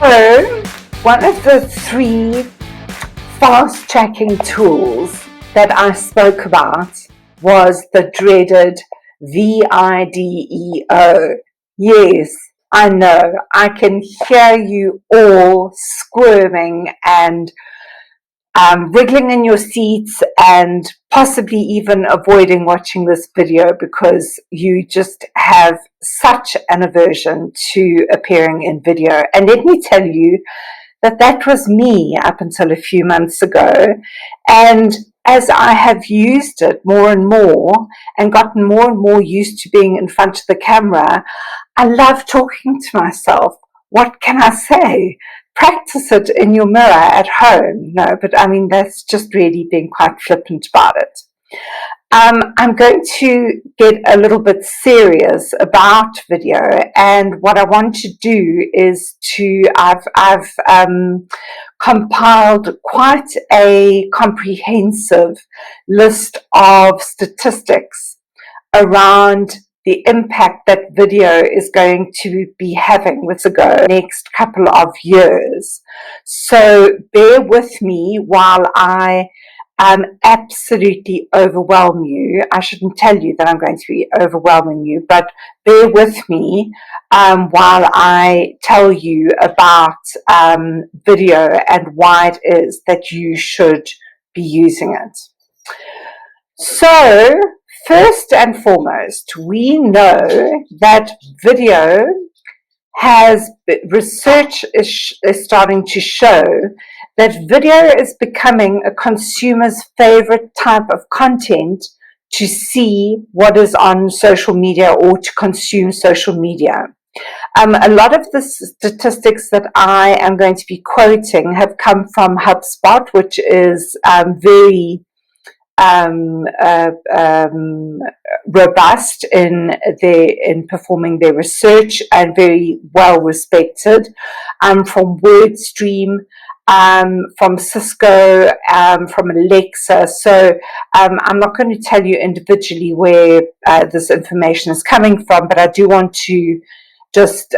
So, one of the 3 fast tracking tools that I spoke about was the dreaded VIDEO. Yes, I know, I can hear you all squirming and wriggling in your seats and possibly even avoiding watching this video because you just have such an aversion to appearing in video. And let me tell you that that was me up until a few months ago. And as I have used it more and more and gotten more and more used to being in front of the camera, I love talking to myself. What can I say? Practice it in your mirror at home. No, but I mean, that's just really being quite flippant about it. I'm going to get a little bit serious about video, and what I want to do is I've compiled quite a comprehensive list of statistics around the impact that video is going to be having with the next couple of years. So bear with me while I absolutely overwhelm you. I shouldn't tell you that I'm going to be overwhelming you, but bear with me while I tell you about video and why it is that you should be using it. So, first and foremost, we know that video research is starting to show that video is becoming a consumer's favorite type of content to see what is on social media or to consume social media. A lot of the statistics that I am going to be quoting have come from HubSpot, which is very robust in performing their research and very well respected, from WordStream, from Cisco, from Alexa. So I'm not going to tell you individually where this information is coming from, but I do want to just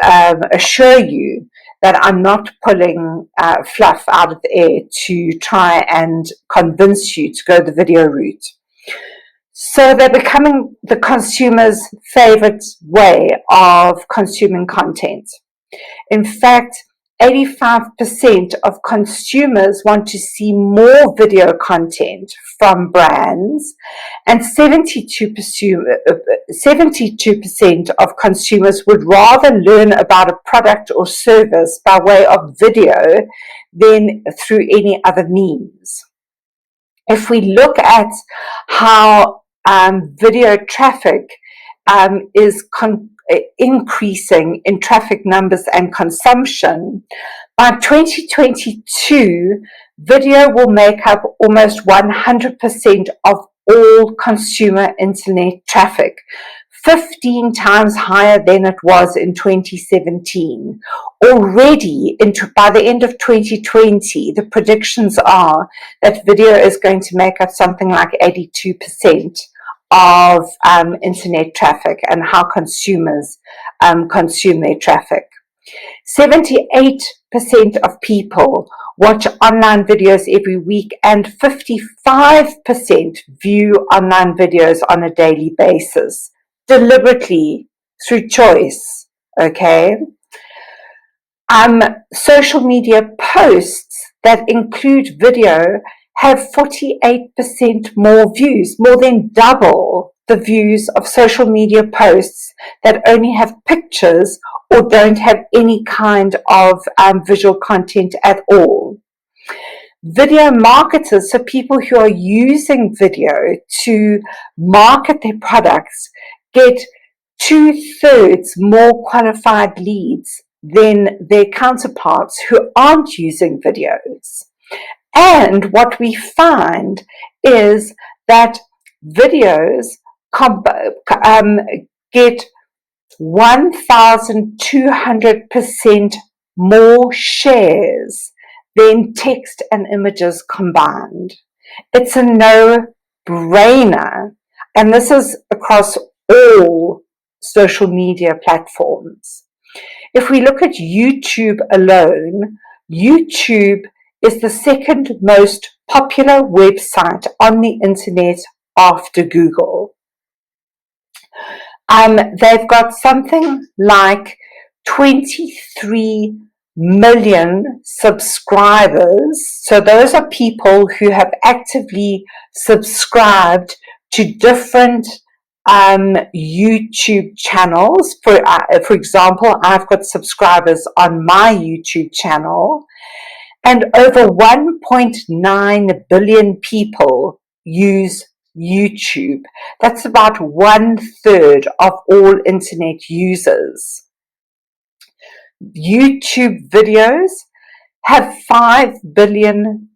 assure you that I'm not pulling fluff out of the air to try and convince you to go the video route. So they're becoming the consumer's favorite way of consuming content. In fact, 85% of consumers want to see more video content from brands, and 72% of consumers would rather learn about a product or service by way of video than through any other means. If we look at how video traffic is increasing in traffic numbers and consumption, by 2022, video will make up almost 100% of all consumer internet traffic, 15 times higher than it was in 2017. Already, by the end of 2020, the predictions are that video is going to make up something like 82% of internet traffic and how consumers consume their traffic. 78% of people watch online videos every week, and 55% view online videos on a daily basis, deliberately, through choice, okay? Social media posts that include video have 48% more views, more than double the views of social media posts that only have pictures or don't have any kind of visual content at all. Video marketers, so people who are using video to market their products, get 2/3 more qualified leads than their counterparts who aren't using videos. And what we find is that videos get 1,200% more shares than text and images combined. It's a no-brainer, and this is across all social media platforms. If we look at YouTube alone, YouTube is the second most popular website on the internet after Google. They've got something like 23 million subscribers. So those are people who have actively subscribed to different YouTube channels. For example, I've got subscribers on my YouTube channel, and over 1.9 billion people use YouTube. That's about 1/3 of all internet users. YouTube videos have 5 billion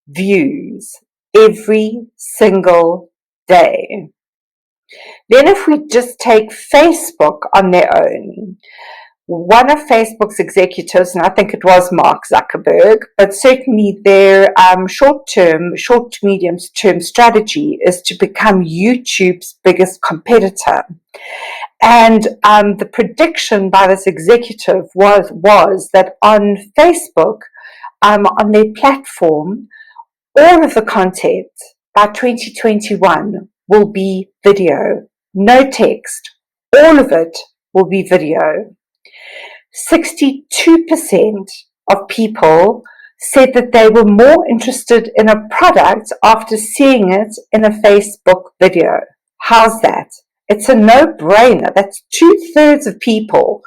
views every single day. Then if we just take Facebook on their own, one of Facebook's executives, and I think it was Mark Zuckerberg, but certainly their short to medium term strategy is to become YouTube's biggest competitor. And the prediction by this executive was that on Facebook, on their platform, all of the content by 2021 will be video, no text. All of it will be video. 62% of people said that they were more interested in a product after seeing it in a Facebook video. How's that? It's a no-brainer. That's 2/3 of people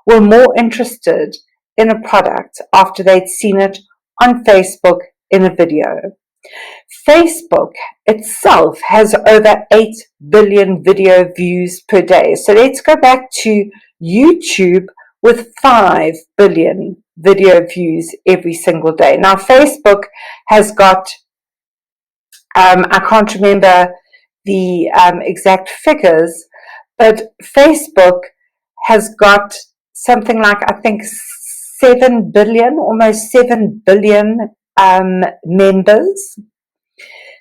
were more interested in a product after they'd seen it on Facebook in a video. Facebook itself has over 8 billion video views per day. So let's go back to YouTube with 5 billion video views every single day. Now, Facebook has got, I can't remember the exact figures, but Facebook has got something like, I think, 7 billion, almost 7 billion members.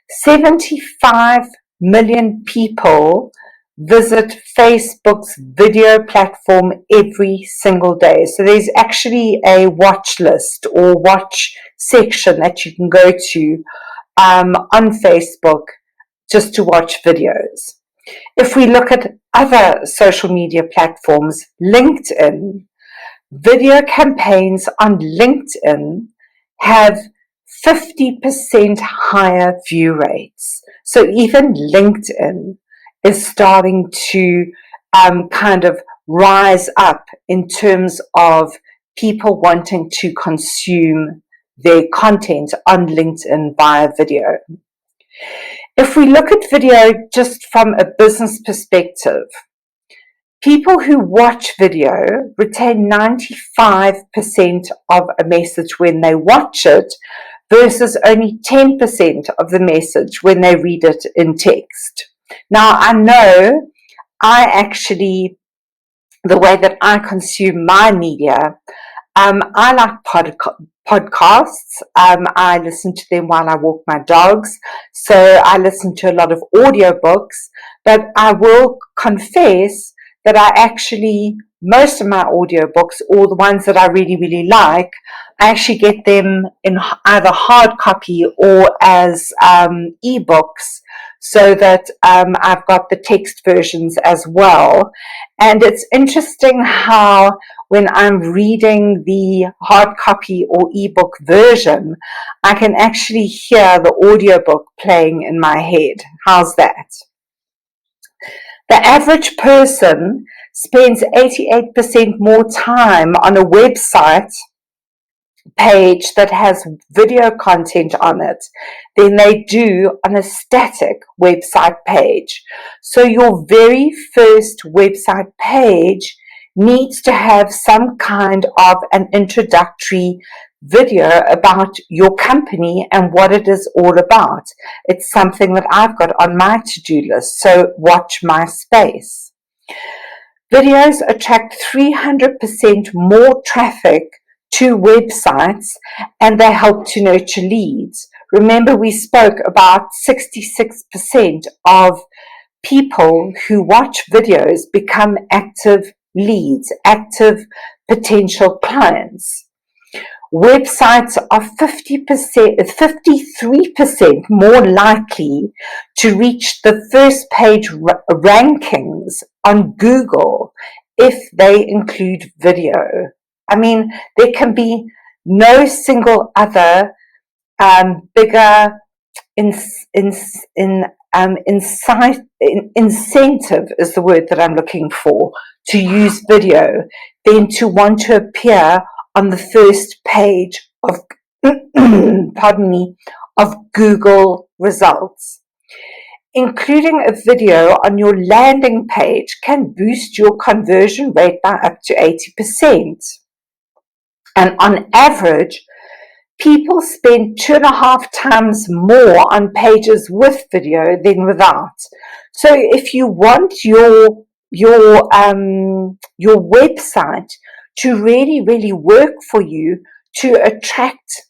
75 million people visit Facebook's video platform every single day. So there's actually a watch list or watch section that you can go to on Facebook just to watch videos. If we look at other social media platforms, LinkedIn, video campaigns on LinkedIn have 50% higher view rates. So even LinkedIn is starting to kind of rise up in terms of people wanting to consume their content on LinkedIn via video. If we look at video just from a business perspective, people who watch video retain 95% of a message when they watch it versus only 10% of the message when they read it in text. Now, I know the way that I consume my media, I like podcasts. I listen to them while I walk my dogs. So I listen to a lot of audiobooks, but I will confess that most of my audiobooks, or the ones that I really, really like, I actually get them in either hard copy or as ebooks, so that I've got the text versions as well. And it's interesting how when I'm reading the hard copy or ebook version, I can actually hear the audiobook playing in my head. How's that? The average person spends 88% more time on a website page that has video content on it than they do on a static website page. So your very first website page needs to have some kind of an introductory video about your company and what it is all about. It's something that I've got on my to-do list, so watch my space. Videos attract 300% more traffic to websites, and they help to nurture leads. Remember, we spoke about 66% of people who watch videos become active leads, active potential clients. Websites are 53% more likely to reach the first page rankings on Google if they include video. I mean, there can be no single other bigger incentive is the word that I'm looking for, to use video than to want to appear on the first page of of Google results. Including a video on your landing page can boost your conversion rate by up to 80%. And on average, people spend 2.5 times more on pages with video than without. So if you want your website to really work for you, to attract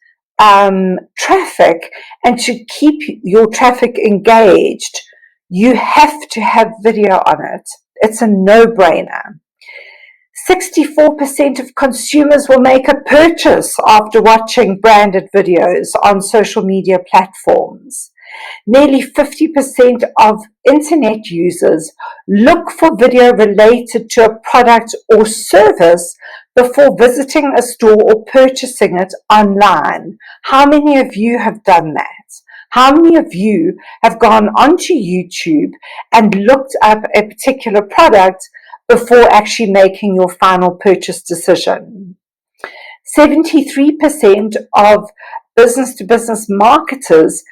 traffic and to keep your traffic engaged, you have to have video on it. It's a no-brainer. 64% of consumers will make a purchase after watching branded videos on social media platforms. Nearly 50% of internet users look for video related to a product or service before visiting a store or purchasing it online. How many of you have done that? How many of you have gone onto YouTube and looked up a particular product before actually making your final purchase decision? 73% of business-to-business marketers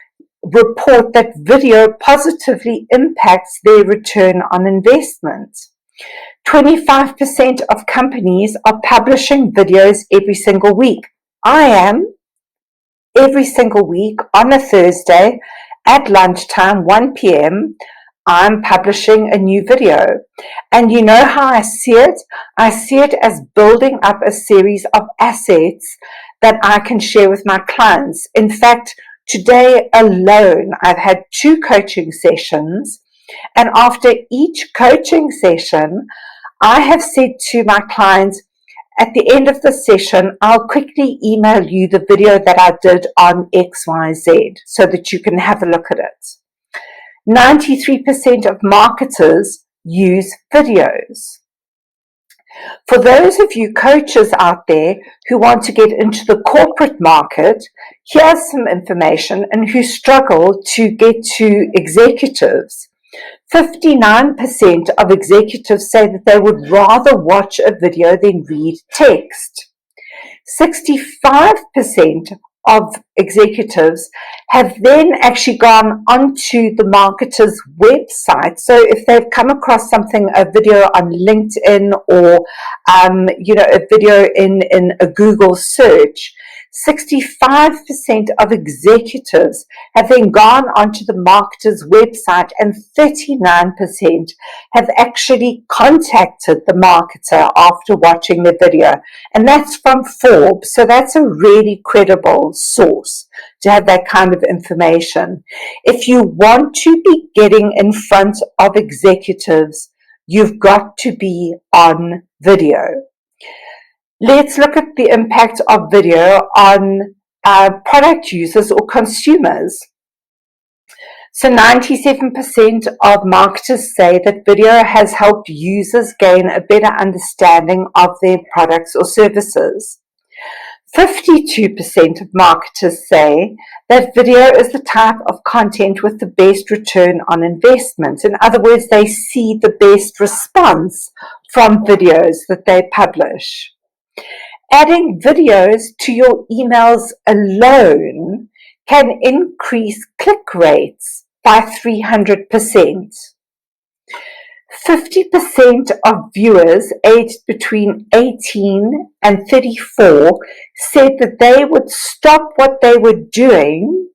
report that video positively impacts their return on investment. 25% of companies are publishing videos every single week. I am. Every single week on a Thursday at lunchtime, 1 p.m., I'm publishing a new video. And you know how I see it? I see it as building up a series of assets that I can share with my clients. In fact, today alone, I've had 2 coaching sessions, and after each coaching session, I have said to my clients, at the end of the session, I'll quickly email you the video that I did on XYZ so that you can have a look at it. 93% of marketers use videos. For those of you coaches out there who want to get into the corporate market, here's some information, and who struggle to get to executives. 59% of executives say that they would rather watch a video than read text. 65% of executives have then actually gone onto the marketer's website. So if they've come across something, a video on LinkedIn or a video in a Google search, 65% of executives have then gone onto the marketer's website, and 39% have actually contacted the marketer after watching the video. And that's from Forbes, so that's a really credible source to have that kind of information. If you want to be getting in front of executives, you've got to be on video. Let's look at the impact of video on product users or consumers. So 97% of marketers say that video has helped users gain a better understanding of their products or services. 52% of marketers say that video is the type of content with the best return on investment. In other words, they see the best response from videos that they publish. Adding videos to your emails alone can increase click rates by 300%. 50% of viewers aged between 18 and 34 said that they would stop what they were doing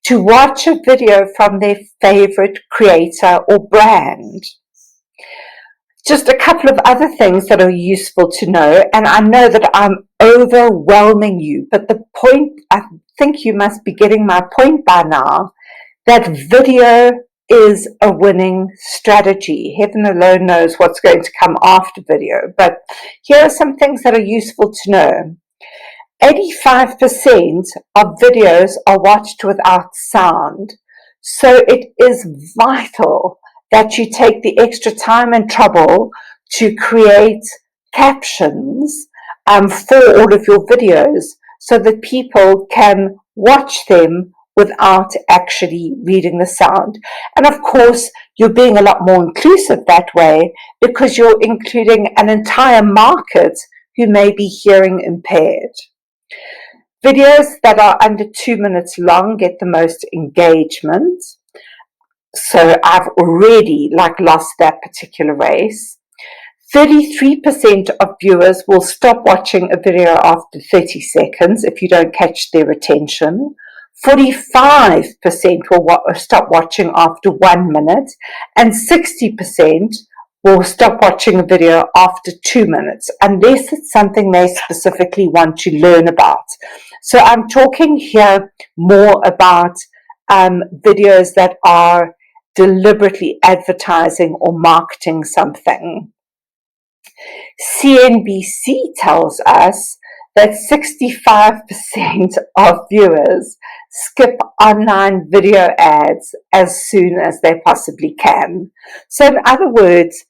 to watch a video from their favorite creator or brand. Just a couple of other things that are useful to know, and I know that I'm overwhelming you, but the point, I think you must be getting my point by now, that video is a winning strategy. Heaven alone knows what's going to come after video, but here are some things that are useful to know. 85% of videos are watched without sound, so it is vital that you take the extra time and trouble to create captions for all of your videos so that people can watch them without actually reading the sound. And of course, you're being a lot more inclusive that way because you're including an entire market who may be hearing impaired. Videos that are under 2 minutes long get the most engagement. So I've already lost that particular race. 33% of viewers will stop watching a video after 30 seconds if you don't catch their attention. 45% will stop watching after 1 minute, and 60% will stop watching a video after 2 minutes, unless it's something they specifically want to learn about. So I'm talking here more about videos that are deliberately advertising or marketing something. CNBC tells us that 65% of viewers skip online video ads as soon as they possibly can. So in other words,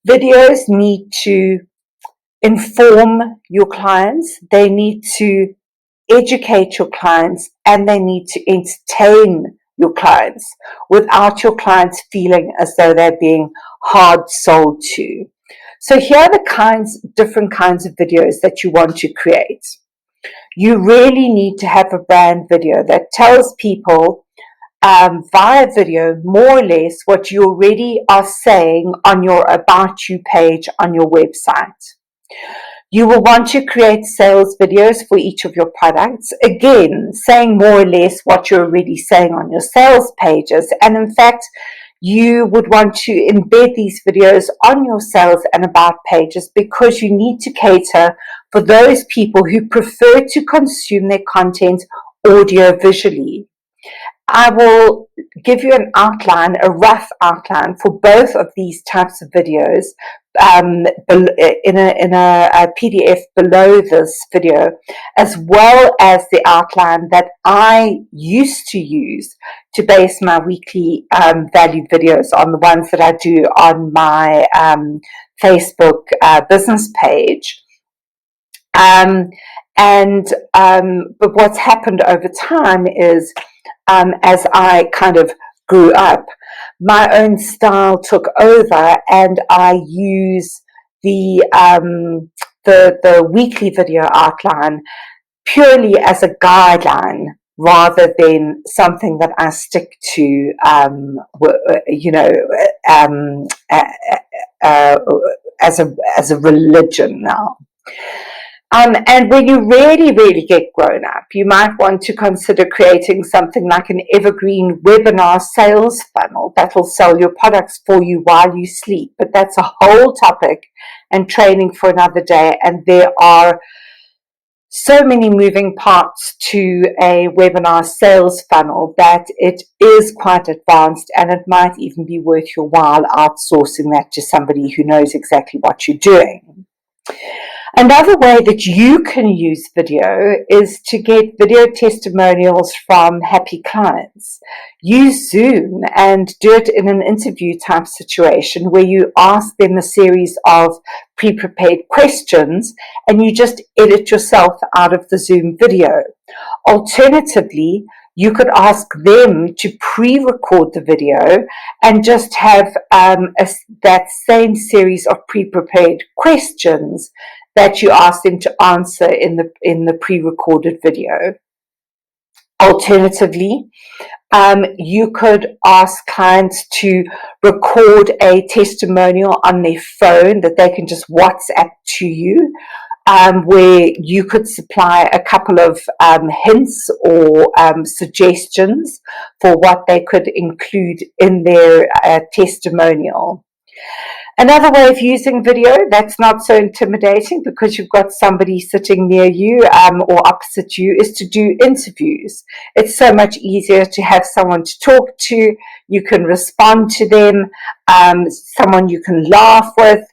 videos need to inform your clients, they need to educate your clients, and they need to entertain your clients without your clients feeling as though they're being hard sold to. So here are the different kinds of videos that you want to create. You really need to have a brand video that tells people via video more or less what you already are saying on your About You page on your website. You will want to create sales videos for each of your products, again, saying more or less what you're already saying on your sales pages. And in fact, you would want to embed these videos on your sales and about pages because you need to cater for those people who prefer to consume their content audio visually. I will give you an outline, a rough outline for both of these types of videos in a PDF below this video, as well as the outline that I used to use to base my weekly value videos on, the ones that I do on my Facebook business page. But what's happened over time is as I kind of grew up, my own style took over, and I use the weekly video outline purely as a guideline rather than something that I stick to, as a religion now. And when you really, really get grown up, you might want to consider creating something like an evergreen webinar sales funnel that will sell your products for you while you sleep. But that's a whole topic and training for another day. And there are so many moving parts to a webinar sales funnel that it is quite advanced, and it might even be worth your while outsourcing that to somebody who knows exactly what you're doing. Another way that you can use video is to get video testimonials from happy clients. Use Zoom and do it in an interview type situation where you ask them a series of pre-prepared questions and you just edit yourself out of the Zoom video. Alternatively, you could ask them to pre-record the video and just have that same series of pre-prepared questions that you ask them to answer in the pre-recorded video. Alternatively, you could ask clients to record a testimonial on their phone that they can just WhatsApp to you, where you could supply a couple of hints or suggestions for what they could include in their testimonial. Another way of using video that's not so intimidating because you've got somebody sitting near you or opposite you is to do interviews. It's so much easier to have someone to talk to. You can respond to them, someone you can laugh with,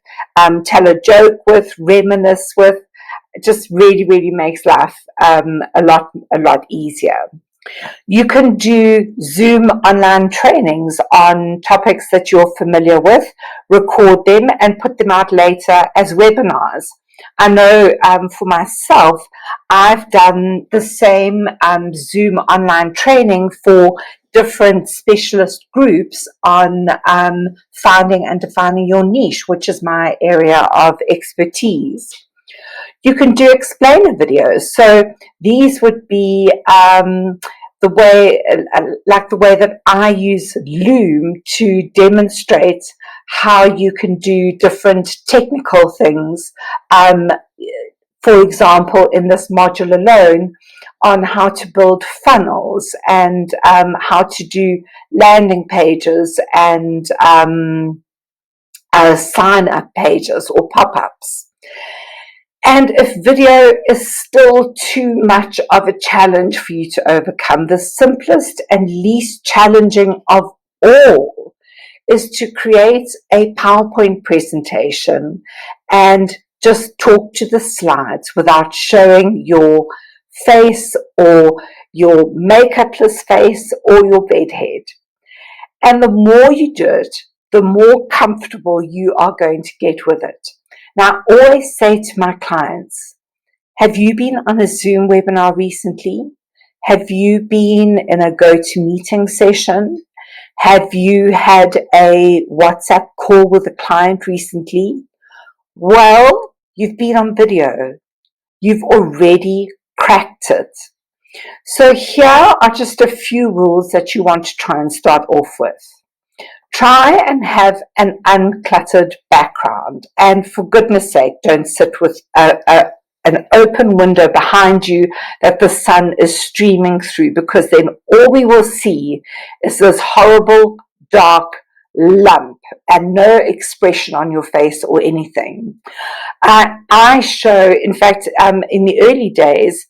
tell a joke with, reminisce with. It just really, really makes life a lot easier. You can do Zoom online trainings on topics that you're familiar with, record them and put them out later as webinars. I know for myself, I've done the same Zoom online training for different specialist groups on finding and defining your niche, which is my area of expertise. You can do explainer videos. So these would be the way that I use Loom to demonstrate how you can do different technical things. For example, in this module alone, on how to build funnels and how to do landing pages and sign-up pages or pop-ups. And if video is still too much of a challenge for you to overcome, the simplest and least challenging of all is to create a PowerPoint presentation and just talk to the slides without showing your face or your makeupless face or your bedhead. And the more you do it, the more comfortable you are going to get with it. Now, I always say to my clients, have you been on a Zoom webinar recently? Have you been in a GoToMeeting session? Have you had a WhatsApp call with a client recently? Well, you've been on video. You've already cracked it. So here are just a few rules that you want to try and start off with. Try and have an uncluttered background, and for goodness sake, don't sit with an open window behind you that the sun is streaming through, because then all we will see is this horrible dark lump and no expression on your face or anything. I show, in fact, in the early days,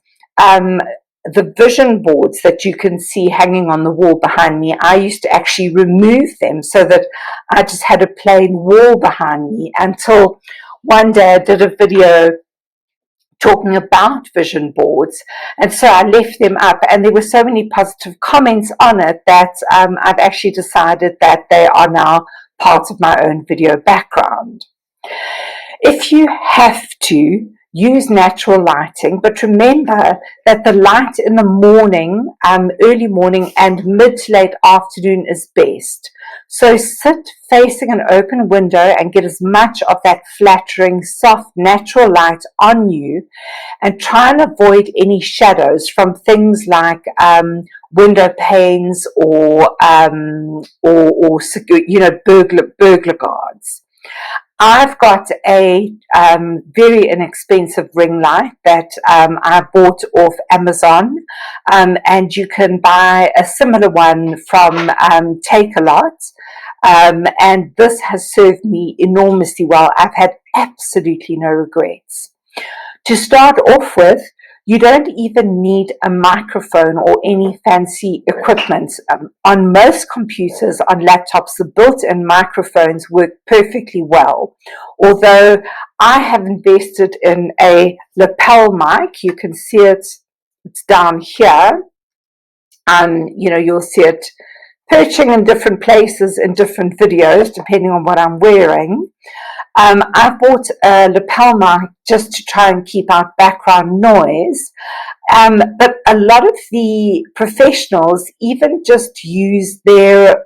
the vision boards that you can see hanging on the wall behind me, I used to actually remove them so that I just had a plain wall behind me, until one day I did a video talking about vision boards, and so I left them up, and there were so many positive comments on it that I've actually decided that they are now part of my own video background. If you have to, use natural lighting, but remember that the light in the morning, early morning and mid to late afternoon is best. So sit facing an open window and get as much of that flattering, soft, natural light on you, and try and avoid any shadows from things like window panes or burglar guards. I've got a very inexpensive ring light that I bought off Amazon, and you can buy a similar one from Take-A-Lot, and this has served me enormously well. I've had absolutely no regrets. To start off with, you don't even need a microphone or any fancy equipment. On most computers, on laptops, the built-in microphones work perfectly well. Although I have invested in a lapel mic, you can see it, it's down here. You'll see it perching in different places in different videos, depending on what I'm wearing. I bought a lapel mic just to try and keep out background noise, but a lot of the professionals even just use their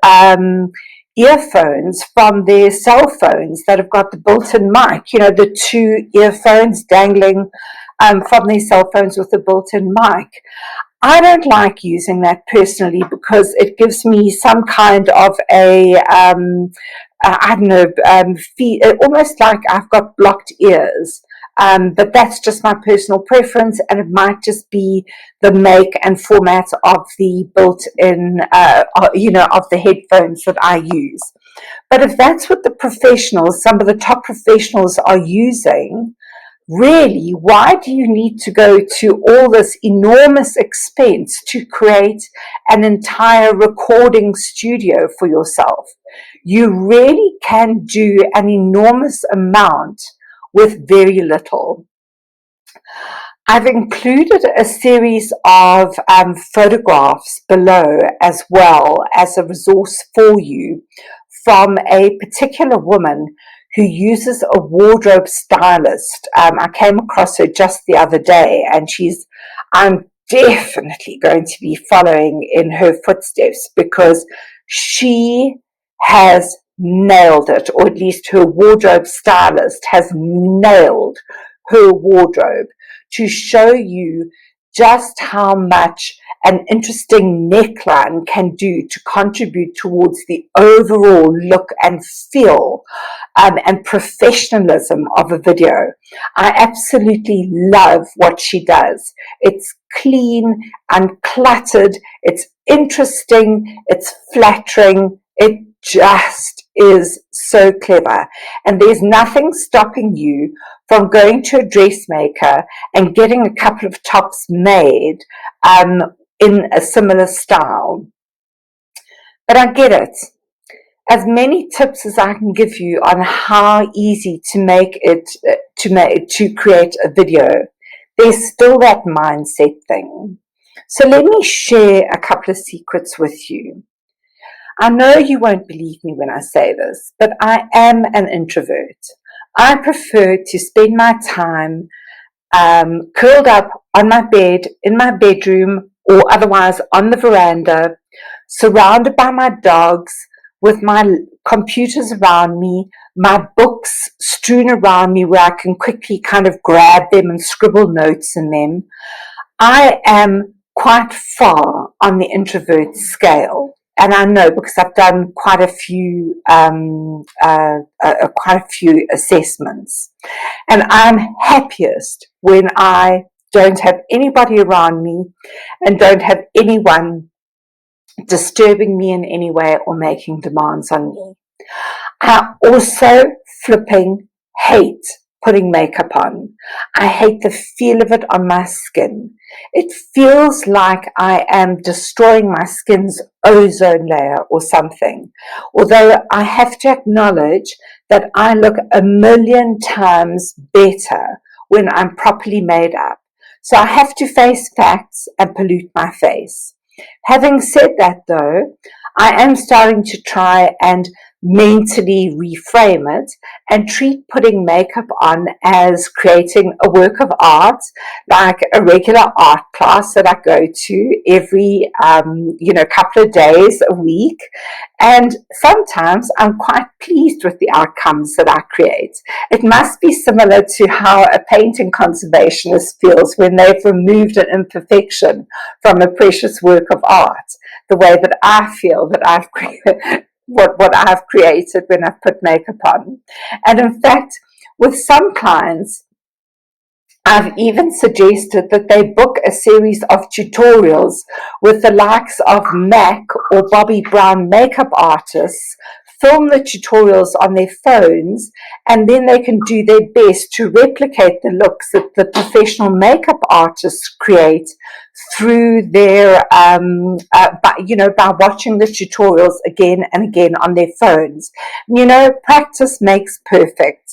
earphones from their cell phones that have got the built-in mic, the two earphones dangling from their cell phones with the built-in mic. I don't like using that personally, because it gives me some kind of almost like I've got blocked ears. But that's just my personal preference, and it might just be the make and format of the built-in, of the headphones that I use. But if that's what the professionals, some of the top professionals are using, really, why do you need to go to all this enormous expense to create an entire recording studio for yourself? You really can do an enormous amount with very little. I've included a series of photographs below as well as a resource for you from a particular woman who uses a wardrobe stylist. I came across her just the other day, and I'm definitely going to be following in her footsteps because she has nailed it, or at least her wardrobe stylist has nailed her wardrobe to show you just how much an interesting neckline can do to contribute towards the overall look and feel and professionalism of a video. I absolutely love what she does. It's clean, uncluttered, it's interesting, it's flattering, it just is so clever. And there's nothing stopping you from going to a dressmaker and getting a couple of tops made in a similar style. But I get it. As many tips as I can give you on how easy to make it, to create a video, there's still that mindset thing. So let me share a couple of secrets with you. I know you won't believe me when I say this, but I am an introvert. I prefer to spend my time curled up on my bed, in my bedroom, or otherwise on the veranda, surrounded by my dogs, with my computers around me, my books strewn around me where I can quickly kind of grab them and scribble notes in them. I am quite far on the introvert scale. And I know because I've done quite a few assessments, and I'm happiest when I don't have anybody around me and don't have anyone disturbing me in any way or making demands on me. I also flipping hate putting makeup on. I hate the feel of it on my skin. It feels like I am destroying my skin's ozone layer or something. Although I have to acknowledge that I look 1,000,000 times better when I'm properly made up. So I have to face facts and pollute my face. Having said that though, I am starting to try and mentally reframe it and treat putting makeup on as creating a work of art, like a regular art class that I go to every couple of days a week. And sometimes I'm quite pleased with the outcomes that I create. It must be similar to how a painting conservationist feels when they've removed an imperfection from a precious work of art, the way that I feel that I've created what I've created when I've put makeup on. And in fact, with some clients, I've even suggested that they book a series of tutorials with the likes of MAC or Bobbi Brown makeup artists, film the tutorials on their phones, and then they can do their best to replicate the looks that the professional makeup artists create through their, by watching the tutorials again and again on their phones. Practice makes perfect.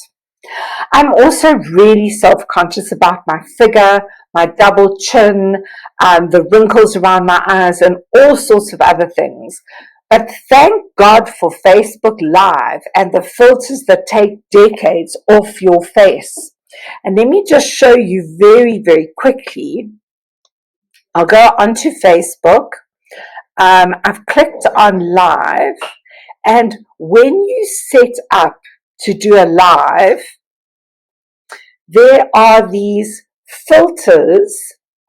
I'm also really self-conscious about my figure, my double chin, the wrinkles around my eyes, and all sorts of other things. But thank God for Facebook Live and the filters that take decades off your face. And let me just show you very, very quickly. I'll go onto Facebook. I've clicked on live, and when you set up to do a live, there are these filters.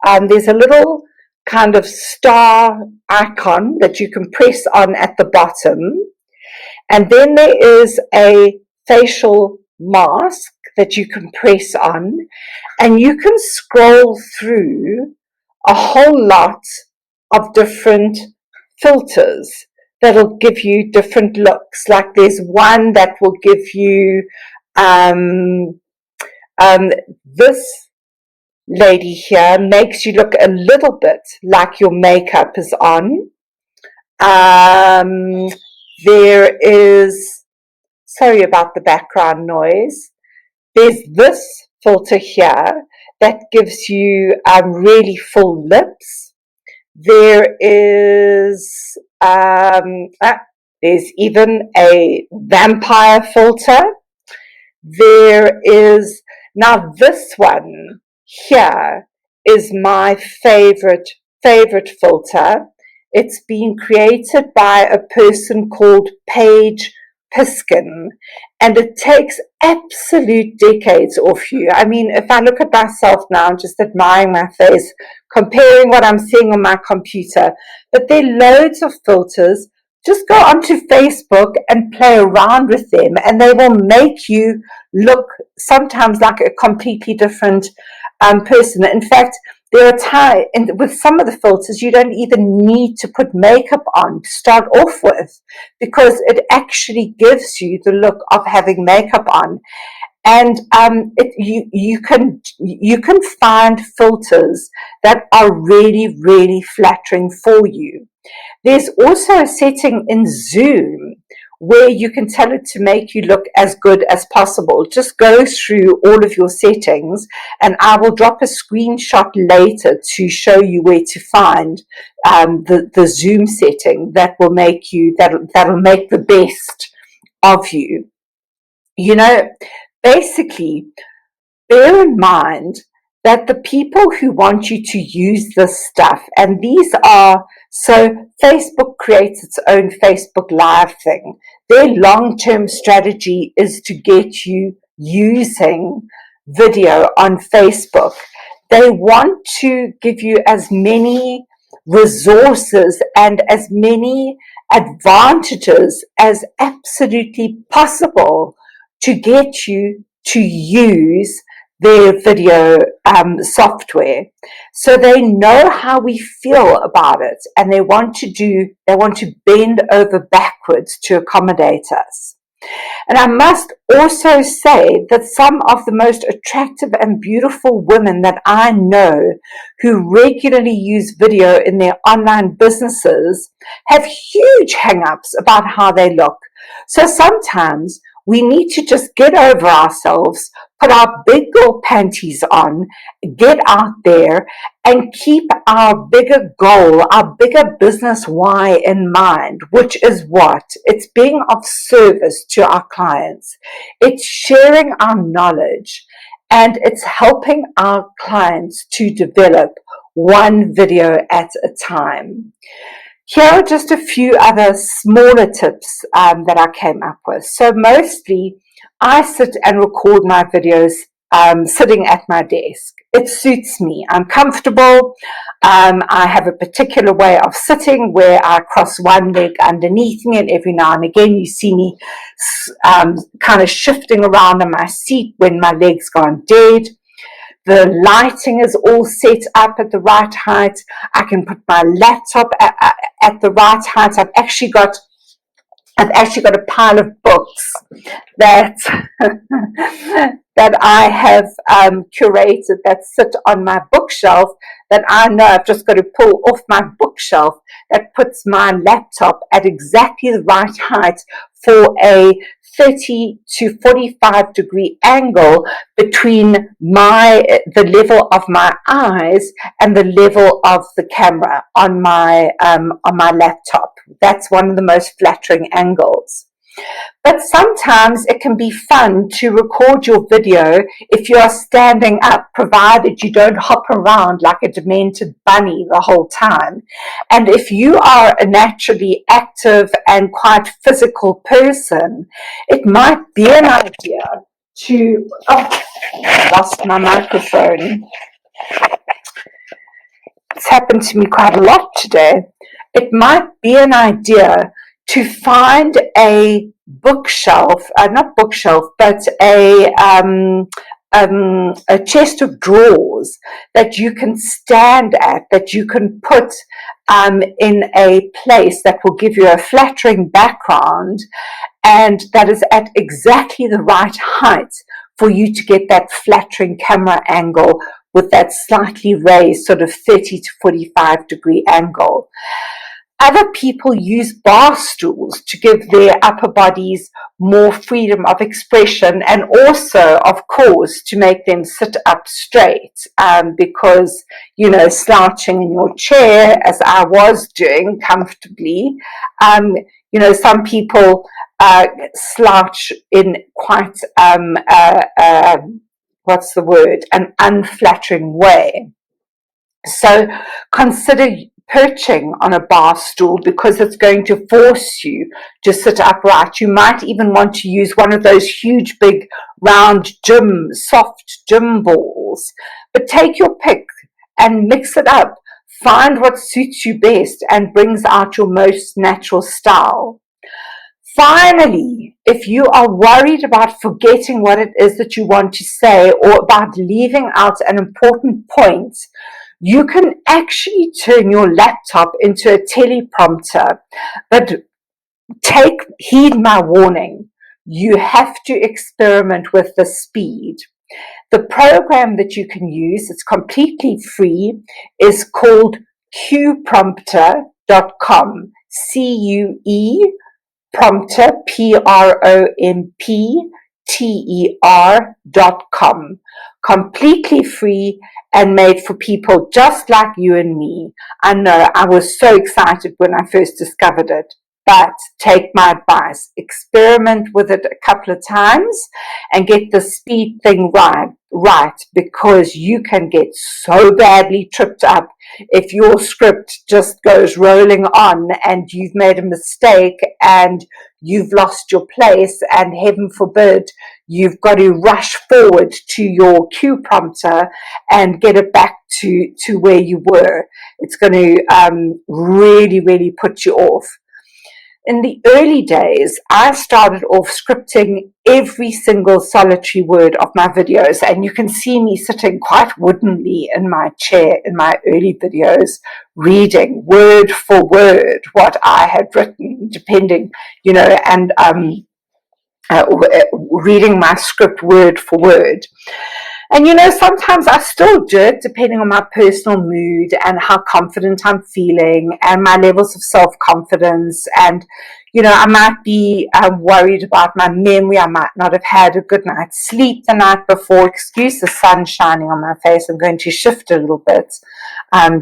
There's a little kind of star icon that you can press on at the bottom, and then there is a facial mask that you can press on, and you can scroll through a whole lot of different filters that'll give you different looks. Like there's one that will give you this lady here makes you look a little bit like your makeup is on. There is, sorry about the background noise, there's this filter here that gives you really full lips. There is, there's even a vampire filter. There is, now this one here is my favorite filter. It's been created by a person called Paige Piskin, and it takes absolute decades off you. I mean, if I look at myself now, I'm just admiring my face, comparing what I'm seeing on my computer, but there are loads of filters. Just go onto Facebook and play around with them, and they will make you look sometimes like a completely different person. In fact, there are times with some of the filters you don't even need to put makeup on to start off with, because it actually gives you the look of having makeup on. And you can find filters that are really, really flattering for you. There's also a setting in Zoom where you can tell it to make you look as good as possible. Just go through all of your settings, and I will drop a screenshot later to show you where to find the Zoom setting that will make you, that'll make the best of you. You know, basically, bear in mind that the people who want you to use this stuff, and these are, so Facebook creates its own Facebook Live thing. Their long-term strategy is to get you using video on Facebook. They want to give you as many resources and as many advantages as absolutely possible to get you to use their video software. So they know how we feel about it, and they want to bend over backwards to accommodate us. And I must also say that some of the most attractive and beautiful women that I know who regularly use video in their online businesses have huge hang-ups about how they look. So sometimes we need to just get over ourselves, put our big girl panties on, get out there, and keep our bigger goal, our bigger business why in mind, which is what? It's being of service to our clients. It's sharing our knowledge, and it's helping our clients to develop one video at a time. Here are just a few other smaller tips that I came up with. So mostly I sit and record my videos sitting at my desk. It suits me. I'm comfortable. I have a particular way of sitting where I cross one leg underneath me, and every now and again you see me kind of shifting around in my seat when my leg's gone dead. The lighting is all set up at the right height. I can put my laptop at the right height. I've actually got a pile of books that that I have curated that sit on my bookshelf, that I know I've just got to pull off my bookshelf, that puts my laptop at exactly the right height for a 30 to 45 degree angle between the level of my eyes and the level of the camera on my laptop. That's one of the most flattering angles. But sometimes it can be fun to record your video if you are standing up, provided you don't hop around like a demented bunny the whole time. And if you are a naturally active and quite physical person, it might be an idea to, I lost my microphone. It's happened to me quite a lot today. It might be an idea to find a bookshelf, not bookshelf, but a a chest of drawers that you can stand at, that you can put in a place that will give you a flattering background, and that is at exactly the right height for you to get that flattering camera angle with that slightly raised sort of 30 to 45 degree angle. Other people use bar stools to give their upper bodies more freedom of expression, and also, of course, to make them sit up straight, because, you know, slouching in your chair, as I was doing comfortably, you know, some people slouch in quite, what's the word, an unflattering way. So consider perching on a bar stool, because it's going to force you to sit upright. You might even want to use one of those huge, big, round soft gym balls. But take your pick and mix it up. Find what suits you best and brings out your most natural style. Finally, if you are worried about forgetting what it is that you want to say, or about leaving out an important point, you can actually turn your laptop into a teleprompter. But heed my warning. You have to experiment with the speed. The program that you can use, it's completely free, is called cueprompter.com. CUE prompter, PROMPTER.com. Completely free and made for people just like you and me. I know, I was so excited when I first discovered it. But take my advice, experiment with it a couple of times and get the speed thing right, because you can get so badly tripped up if your script just goes rolling on and you've made a mistake and you've lost your place, and heaven forbid you've got to rush forward to your cue prompter and get it back to where you were. It's going to really, really put you off. In the early days, I started off scripting every single solitary word of my videos, and you can see me sitting quite woodenly in my chair in my early videos, reading word for word what I had written, depending, you know, and reading my script word for word. And, you know, sometimes I still do it depending on my personal mood and how confident I'm feeling and my levels of self-confidence. And, you know, I might be worried about my memory. I might not have had a good night's sleep the night before. Excuse the sun shining on my face. I'm going to shift a little bit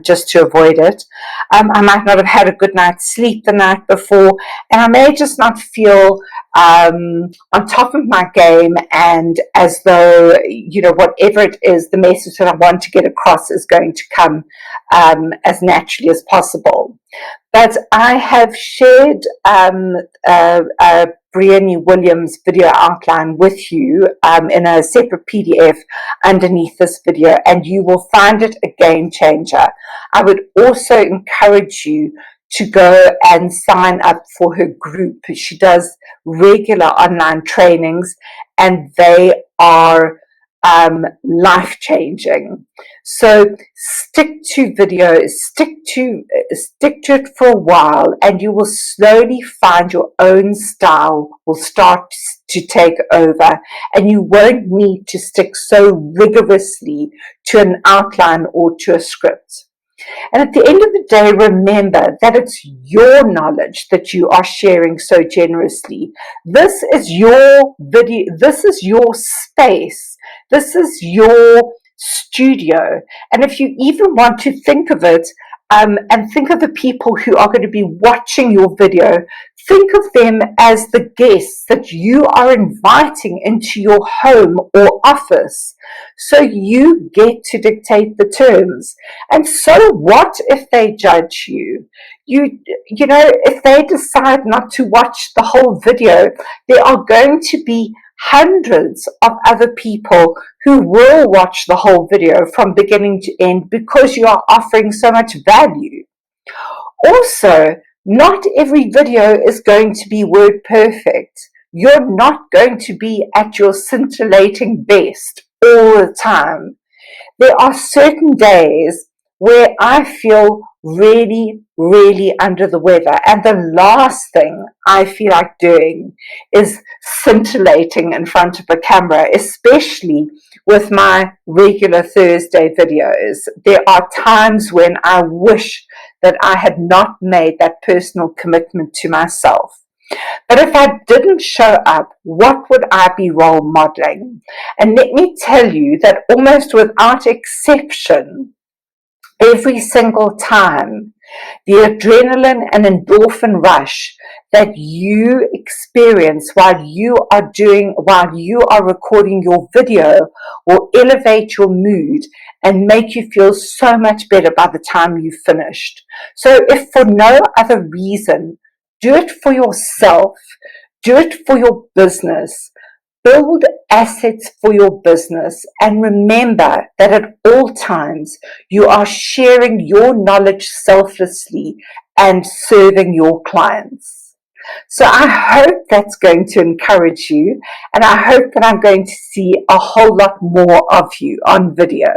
just to avoid it. I might not have had a good night's sleep the night before, and I may just not feel on top of my game, and as though, you know, whatever it is, the message that I want to get across is going to come as naturally as possible. But I have shared Brienne Williams' video outline with you in a separate PDF underneath this video, and you will find it a game changer. I would also encourage you to go and sign up for her group. She does regular online trainings, and they are life-changing. So stick to videos, stick to it for a while, and you will slowly find your own style will start to take over, and you won't need to stick so rigorously to an outline or to a script. And at the end of the day, remember that it's your knowledge that you are sharing so generously. This is your video, this is your space, this is your studio. And if you even want to think of it, and think of the people who are going to be watching your video, think of them as the guests that you are inviting into your home or office. So you get to dictate the terms. And so what if they judge you? You know, if they decide not to watch the whole video, there are going to be hundreds of other people who will watch the whole video from beginning to end, because you are offering so much value. Also, not every video is going to be word perfect. You're not going to be at your scintillating best all the time. There are certain days where I feel really, really under the weather, and the last thing I feel like doing is scintillating in front of a camera, especially with my regular Thursday videos. There are times when I wish that I had not made that personal commitment to myself. But if I didn't show up, what would I be role modeling? And let me tell you that almost without exception, every single time, the adrenaline and endorphin rush that you experience while you are recording your video will elevate your mood and make you feel so much better by the time you've finished. So if for no other reason, do it for yourself, do it for your business. Build assets for your business, and remember that at all times you are sharing your knowledge selflessly and serving your clients. So I hope that's going to encourage you, and I hope that I'm going to see a whole lot more of you on video.